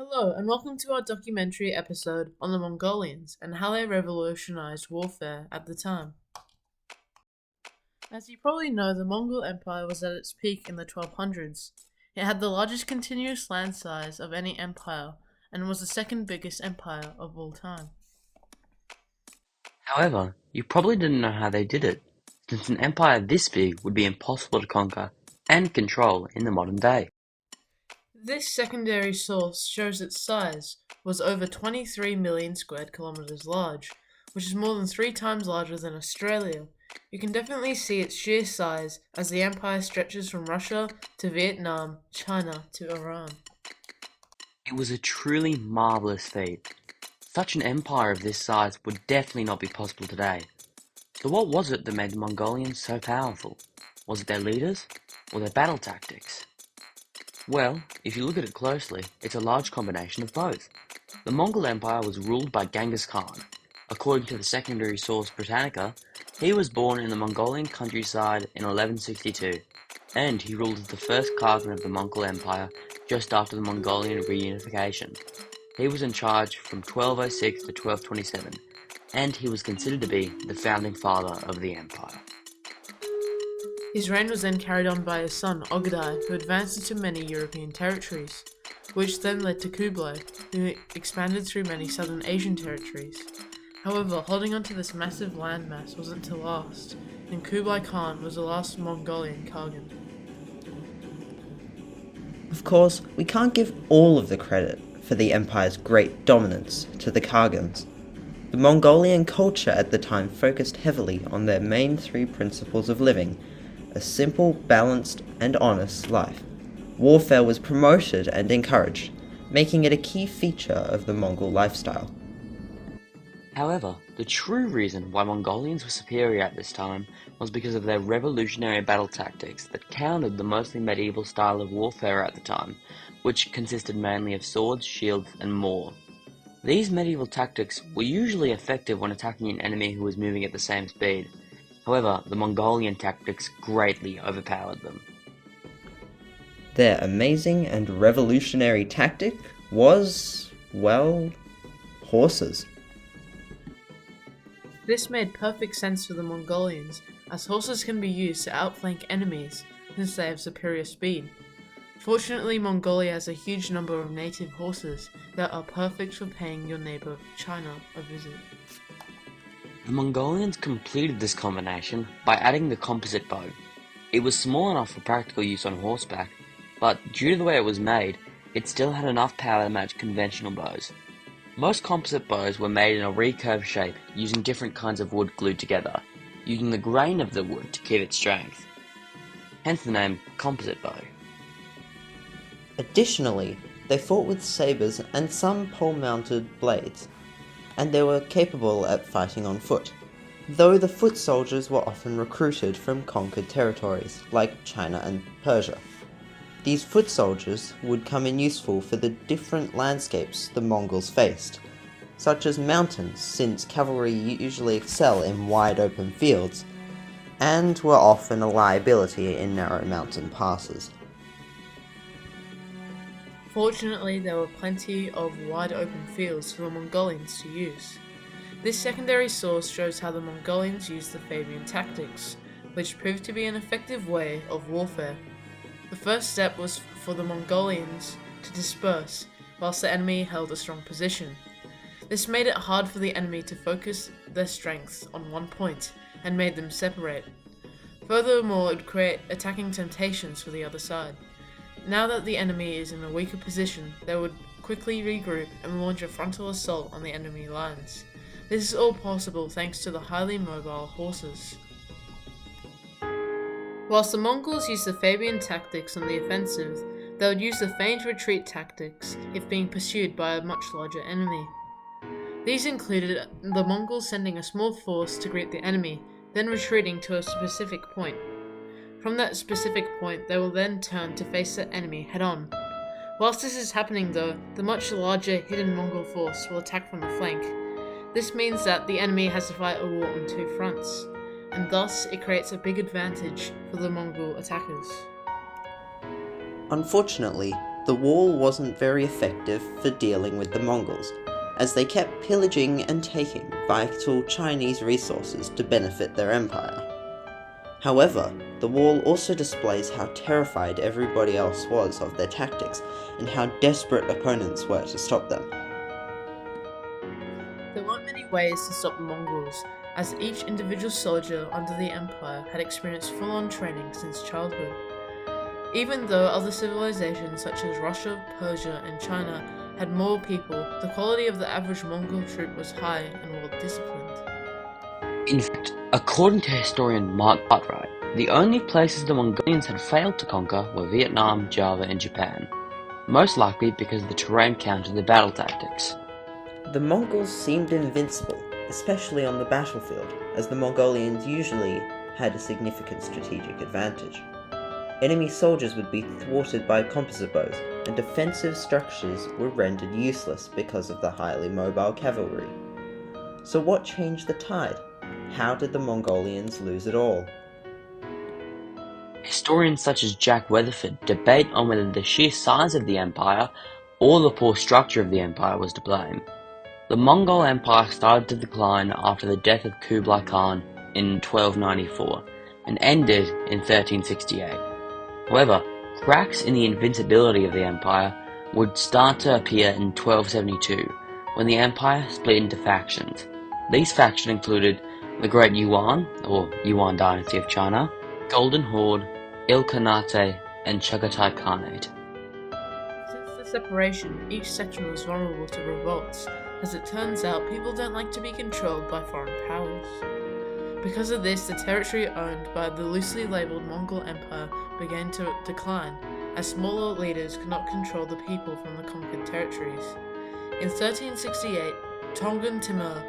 Hello, and welcome to our documentary episode on the Mongolians and how they revolutionized warfare at the time. As you probably know, the Mongol Empire was at its peak in the 1200s. It had the largest continuous land size of any empire and was the second biggest empire of all time. However, you probably didn't know how they did it, since an empire this big would be impossible to conquer and control in the modern day. This secondary source shows its size was over 23 million square kilometers large, which is more than 3 times larger than Australia. You can definitely see its sheer size as the empire stretches from Russia to Vietnam, China to Iran. It was a truly marvelous feat. Such an empire of this size would definitely not be possible today. So what was it that made the Mongolians so powerful? Was it their leaders or their battle tactics? Well, if you look at it closely, it's a large combination of both. The Mongol Empire was ruled by Genghis Khan. According to the secondary source Britannica, he was born in the Mongolian countryside in 1162, and he ruled as the first Khagan of the Mongol Empire just after the Mongolian reunification. He was in charge from 1206 to 1227, and he was considered to be the founding father of the empire. His reign was then carried on by his son Ogedai, who advanced into many European territories, which then led to Kublai, who expanded through many southern Asian territories. However, holding on to this massive landmass wasn't to last, and Kublai Khan was the last Mongolian Khagan. Of course, we can't give all of the credit for the empire's great dominance to the Khagans. The Mongolian culture at the time focused heavily on their main three principles of living: a simple, balanced, and honest life. Warfare was promoted and encouraged, making it a key feature of the Mongol lifestyle. However, the true reason why Mongolians were superior at this time was because of their revolutionary battle tactics that countered the mostly medieval style of warfare at the time, which consisted mainly of swords, shields, and more. These medieval tactics were usually effective when attacking an enemy who was moving at the same speed. However, the Mongolian tactics greatly overpowered them. Their amazing and revolutionary tactic was, well, horses. This made perfect sense for the Mongolians, as horses can be used to outflank enemies since they have superior speed. Fortunately, Mongolia has a huge number of native horses that are perfect for paying your neighbor China a visit. The Mongolians completed this combination by adding the composite bow. It was small enough for practical use on horseback, but due to the way it was made, it still had enough power to match conventional bows. Most composite bows were made in a recurved shape using different kinds of wood glued together, using the grain of the wood to keep its strength. Hence the name composite bow. Additionally, they fought with sabers and some pole-mounted blades, and they were capable at fighting on foot, though the foot soldiers were often recruited from conquered territories like China and Persia. These foot soldiers would come in useful for the different landscapes the Mongols faced, such as mountains, since cavalry usually excel in wide open fields, and were often a liability in narrow mountain passes. Fortunately, there were plenty of wide open fields for the Mongolians to use. This secondary source shows how the Mongolians used the Fabian tactics, which proved to be an effective way of warfare. The first step was for the Mongolians to disperse, whilst the enemy held a strong position. This made it hard for the enemy to focus their strengths on one point, and made them separate. Furthermore, it would create attacking temptations for the other side. Now that the enemy is in a weaker position, they would quickly regroup and launch a frontal assault on the enemy lines. This is all possible thanks to the highly mobile horses. Whilst the Mongols used the Fabian tactics on the offensive, they would use the feigned retreat tactics if being pursued by a much larger enemy. These included the Mongols sending a small force to greet the enemy, then retreating to a specific point. From that specific point, they will then turn to face the enemy head-on. Whilst this is happening though, the much larger hidden Mongol force will attack from the flank. This means that the enemy has to fight a war on two fronts, and thus it creates a big advantage for the Mongol attackers. Unfortunately, the the wall wasn't very effective for dealing with the Mongols, as they kept pillaging and taking vital Chinese resources to benefit their empire. However, the wall also displays how terrified everybody else was of their tactics and how desperate opponents were to stop them. There weren't many ways to stop the Mongols, as each individual soldier under the empire had experienced full-on training since childhood. Even though other civilizations such as Russia, Persia, and China had more people, the quality of the average Mongol troop was high and well-disciplined. In fact, according to historian Mark Cartwright, the only places the Mongolians had failed to conquer were Vietnam, Java, and Japan, most likely because the terrain countered the battle tactics. The Mongols seemed invincible, especially on the battlefield, as the Mongolians usually had a significant strategic advantage. Enemy soldiers would be thwarted by composite bows, and defensive structures were rendered useless because of the highly mobile cavalry. So what changed the tide? How did the Mongolians lose it all? Historians such as Jack Weatherford debate on whether the sheer size of the empire or the poor structure of the empire was to blame. The Mongol Empire started to decline after the death of Kublai Khan in 1294 and ended in 1368. However, cracks in the invincibility of the empire would start to appear in 1272 when the empire split into factions. These factions included the Great Yuan, or Yuan Dynasty of China, Golden Horde, Ilkhanate, and Chagatai Khanate. Since the separation, each section was vulnerable to revolts. As it turns out, people don't like to be controlled by foreign powers. Because of this, the territory owned by the loosely labelled Mongol Empire began to decline, as smaller leaders could not control the people from the conquered territories. In 1368, Tongan Timur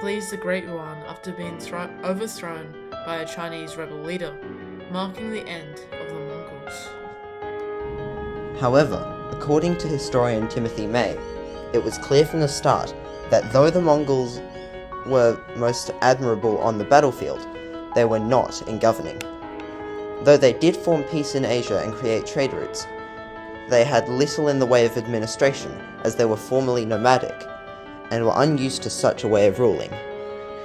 flees the Great Yuan after being overthrown by a Chinese rebel leader, marking the end of the Mongols. However, according to historian Timothy May, it was clear from the start that though the Mongols were most admirable on the battlefield, they were not in governing. Though they did form peace in Asia and create trade routes, they had little in the way of administration, as they were formerly nomadic, and were unused to such a way of ruling.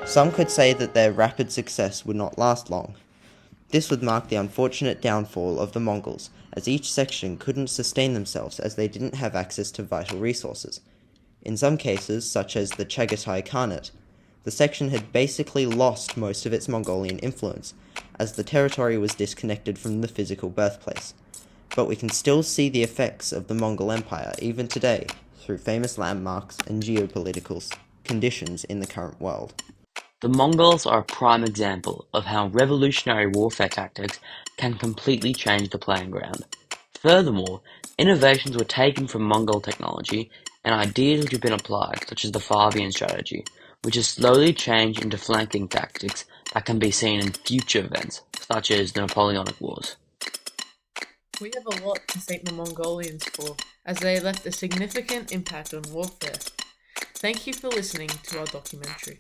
Some could say that their rapid success would not last long. This would mark the unfortunate downfall of the Mongols, as each section couldn't sustain themselves as they didn't have access to vital resources. In some cases, such as the Chagatai Khanate, the section had basically lost most of its Mongolian influence, as the territory was disconnected from the physical birthplace. But we can still see the effects of the Mongol Empire even today, through famous landmarks and geopolitical conditions in the current world. The Mongols are a prime example of how revolutionary warfare tactics can completely change the playing ground. Furthermore, innovations were taken from Mongol technology and ideas which have been applied, such as the Fabian strategy, which has slowly changed into flanking tactics that can be seen in future events, such as the Napoleonic Wars. We have a lot to thank the Mongolians for, as they left a significant impact on warfare. Thank you for listening to our documentary.